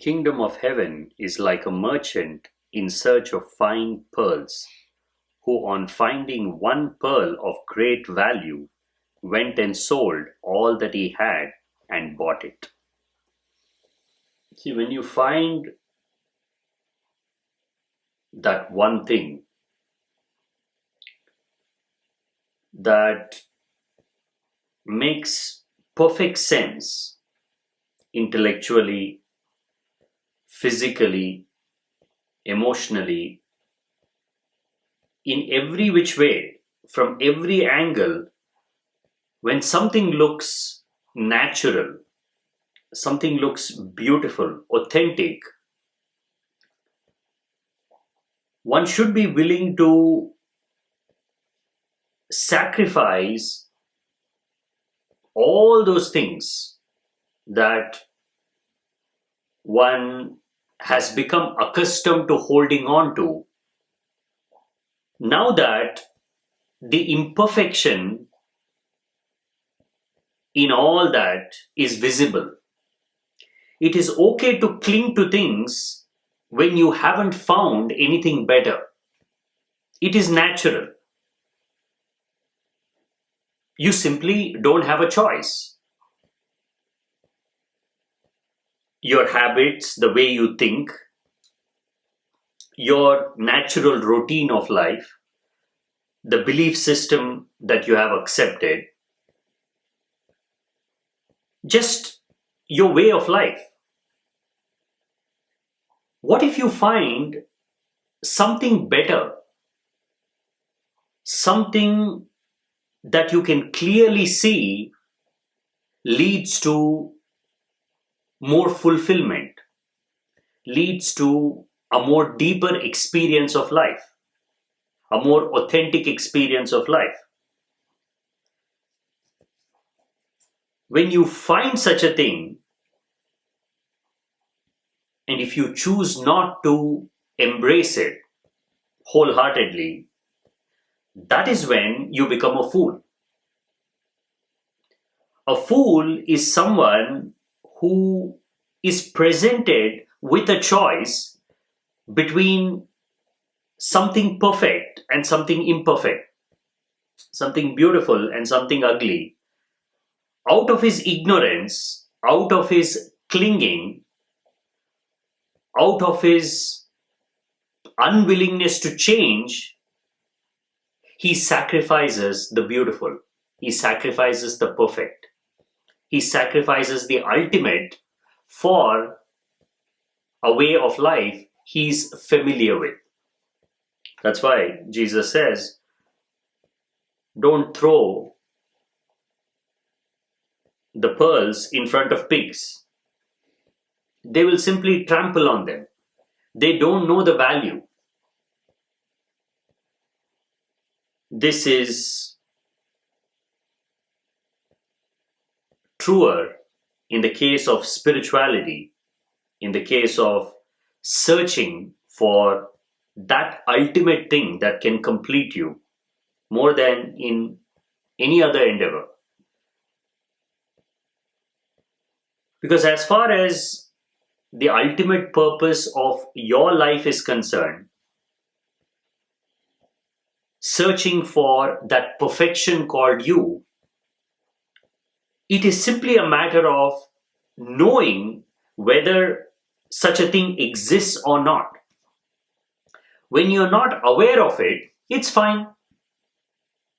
kingdom of heaven is like a merchant in search of fine pearls, who on finding one pearl of great value went and sold all that he had and bought it. See, when you find that one thing that makes perfect sense intellectually, physically, emotionally, in every which way, from every angle, when something looks natural, something looks beautiful, authentic, one should be willing to sacrifice all those things that one has become accustomed to holding on to, now that the imperfection in all that is visible. It is okay to cling to things when you haven't found anything better. It is natural. You simply don't have a choice. Your habits, the way you think, your natural routine of life, the belief system that you have accepted, just your way of life. What if you find something better, something that you can clearly see leads to more fulfillment, leads to a more deeper experience of life, a more authentic experience of life? When you find such a thing, and if you choose not to embrace it wholeheartedly, that is when you become a fool. A fool is someone who is presented with a choice between something perfect and something imperfect, something beautiful and something ugly. Out of his ignorance, out of his clinging, out of his unwillingness to change, he sacrifices the beautiful. He sacrifices the perfect. He sacrifices the ultimate for a way of life he's familiar with. That's why Jesus says, don't throw the pearls in front of pigs. They will simply trample on them. They don't know the value. This is truer in the case of spirituality, in the case of searching for that ultimate thing that can complete you, more than in any other endeavor. Because as far as the ultimate purpose of your life is concerned, searching for that perfection called you, it is simply a matter of knowing whether such a thing exists or not. When you're not aware of it, it's fine.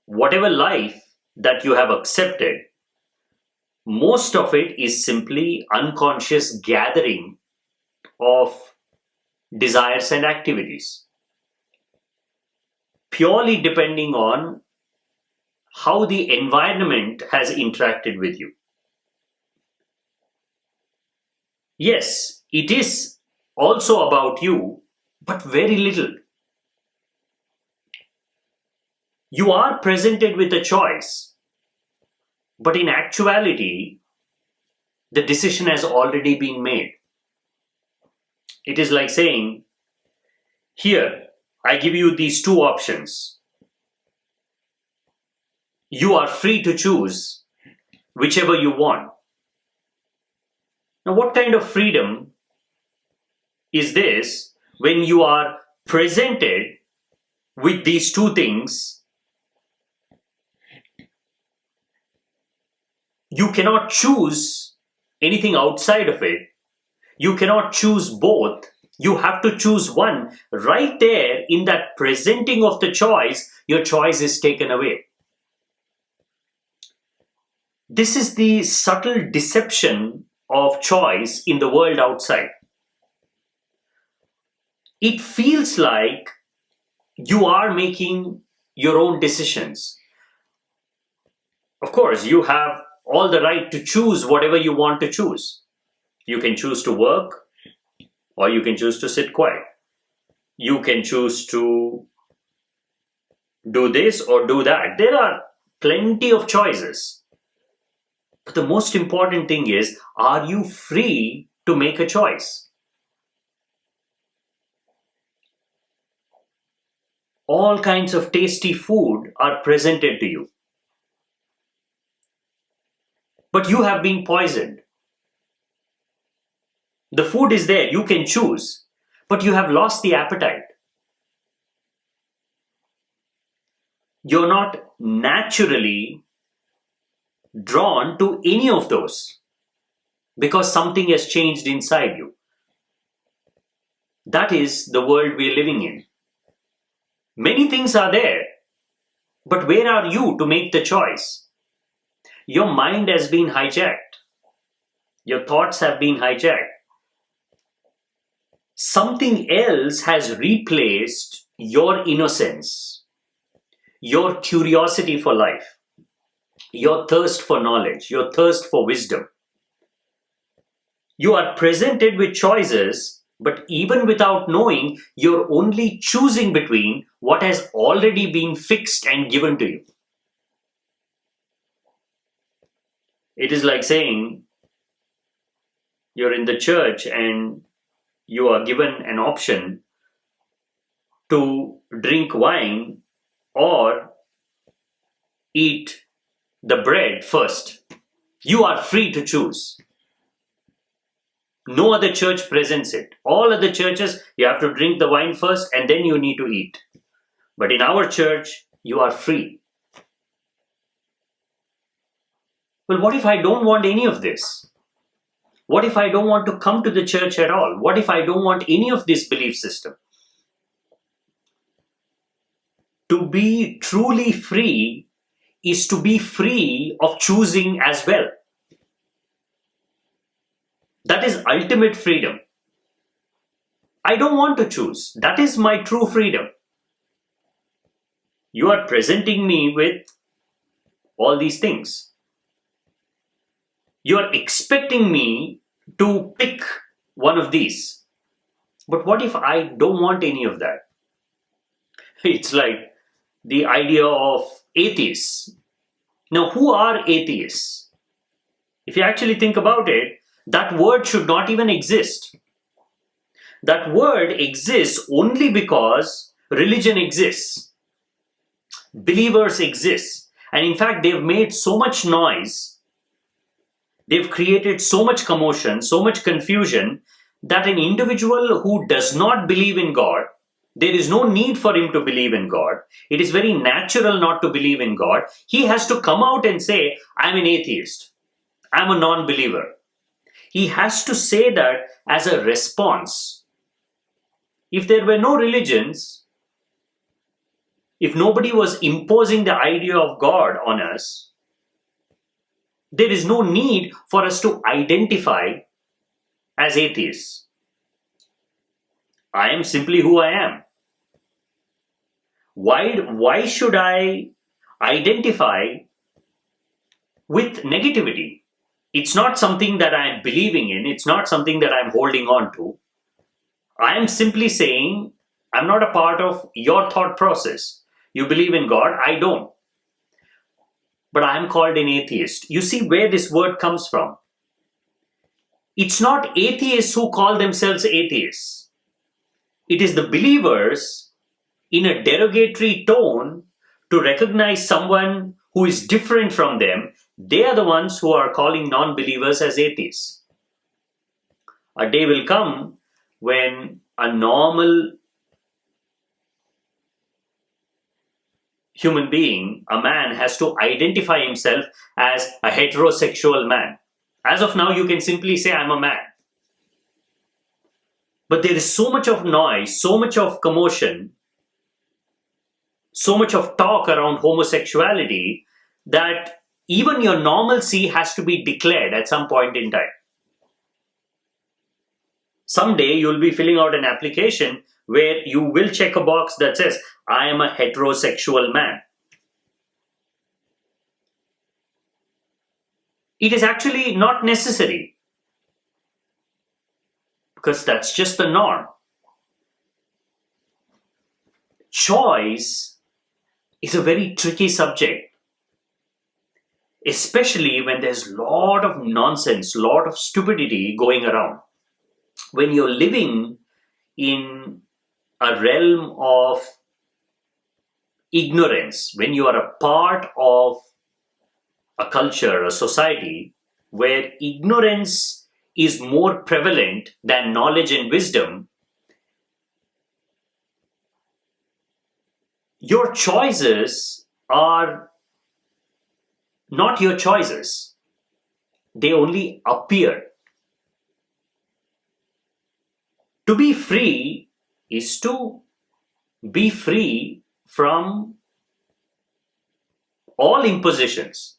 Whatever life that you have accepted, most of it is simply unconscious gathering of desires and activities, purely depending on how the environment has interacted with you. Yes, it is also about you, but very little. You are presented with a choice, but in actuality, the decision has already been made. It is like saying, here, I give you these two options. You are free to choose whichever you want. Now, what kind of freedom is this: when you are presented with these two things, you cannot choose anything outside of it. You cannot choose both. You have to choose one. Right there, in that presenting of the choice, your choice is taken away. This is the subtle deception of choice in the world outside. It feels like you are making your own decisions. Of course, you have all the right to choose whatever you want to choose. You can choose to work, or you can choose to sit quiet. You can choose to do this or do that. There are plenty of choices. But the most important thing is, are you free to make a choice? All kinds of tasty food are presented to you. But you have been poisoned. The food is there, you can choose, but you have lost the appetite. You're not naturally drawn to any of those because something has changed inside you. That is the world we're living in. Many things are there, but where are you to make the choice? Your mind has been hijacked. Your thoughts have been hijacked. Something else has replaced your innocence, your curiosity for life, your thirst for knowledge, your thirst for wisdom. You are presented with choices, but even without knowing, you're only choosing between what has already been fixed and given to you. It is like saying you're in the church and you are given an option to drink wine or eat the bread first. You are free to choose. No other church presents it. All other churches, you have to drink the wine first and then you need to eat. But in our church, you are free. Well, what if I don't want any of this? What if I don't want to come to the church at all? What if I don't want any of this belief system? To be truly free is to be free of choosing as well. That is ultimate freedom. I don't want to choose. That is my true freedom. You are presenting me with all these things. You are expecting me to pick one of these. But what if I don't want any of that? It's like the idea of atheists. Now, who are atheists? If you actually think about it, that word should not even exist. That word exists only because religion exists. Believers exist. And in fact, they've made so much noise, they've created so much commotion, so much confusion, that an individual who does not believe in God, there is no need for him to believe in God. It is very natural not to believe in God. He has to come out and say, I'm an atheist. I'm a non-believer. He has to say that as a response. If there were no religions, if nobody was imposing the idea of God on us, there is no need for us to identify as atheists. I am simply who I am. Why should I identify with negativity? It's not something that I am believing in. It's not something that I'm holding on to. I am simply saying, I'm not a part of your thought process. You believe in God, I don't. But I am called an atheist. You see where this word comes from. It's not atheists who call themselves atheists. It is the believers in a derogatory tone to recognize someone who is different from them. They are the ones who are calling non-believers as atheists. A day will come when a normal human being, a man, has to identify himself as a heterosexual man. As of now, you can simply say, I'm a man. But there is so much of noise, so much of commotion, so much of talk around homosexuality that even your normalcy has to be declared at some point in time. Someday you'll be filling out an application where you will check a box that says, I am a heterosexual man. It is actually not necessary because that's just the norm. Choice is a very tricky subject, especially when there's a lot of nonsense, a lot of stupidity going around. When you're living in a realm of ignorance, when you are a part of a culture, a society where ignorance is more prevalent than knowledge and wisdom, your choices are not your choices. They only appear. To be free is to be free from all impositions.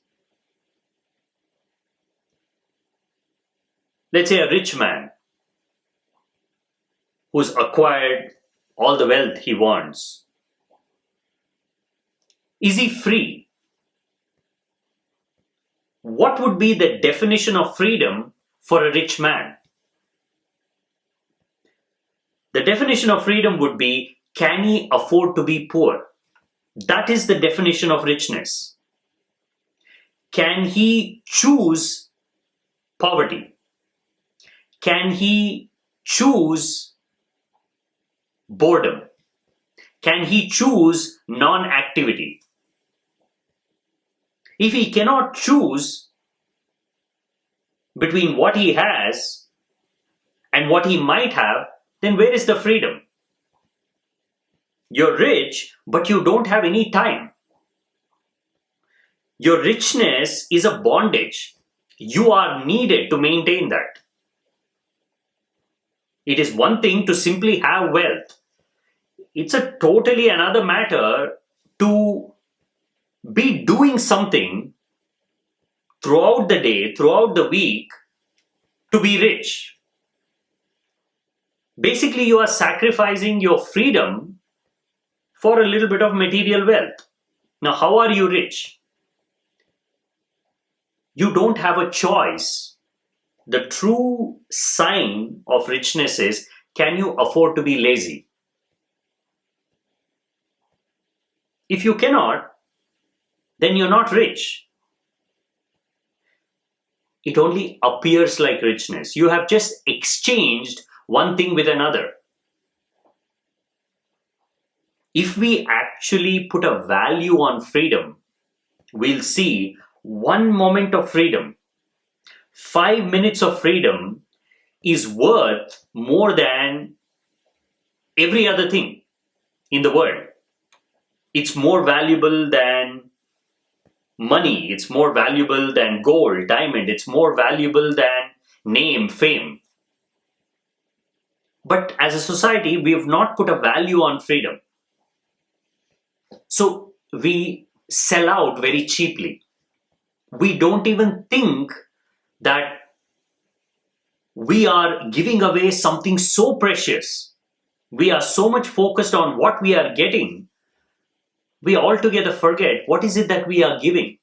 Let's say a rich man who's acquired all the wealth he wants. Is he free? What would be the definition of freedom for a rich man? The definition of freedom would be, can he afford to be poor? That is the definition of richness. Can he choose poverty? Can he choose boredom? Can he choose non-activity? If he cannot choose between what he has and what he might have, then where is the freedom? You're rich, but you don't have any time. Your richness is a bondage. You are needed to maintain that. It is one thing to simply have wealth. It's a totally another matter to be doing something throughout the day, throughout the week, to be rich. Basically, you are sacrificing your freedom for a little bit of material wealth. Now, how are you rich? You don't have a choice. The true sign of richness is, can you afford to be lazy? If you cannot, then you're not rich. It only appears like richness. You have just exchanged one thing with another. If we actually put a value on freedom, we'll see 1 moment of freedom, 5 minutes of freedom is worth more than every other thing in the world. It's more valuable than money. It's more valuable than gold, diamond. It's more valuable than name, fame. But as a society, we have not put a value on freedom. So we sell out very cheaply. We don't even think that we are giving away something so precious. We are so much focused on what we are getting, we altogether forget what is it that we are giving.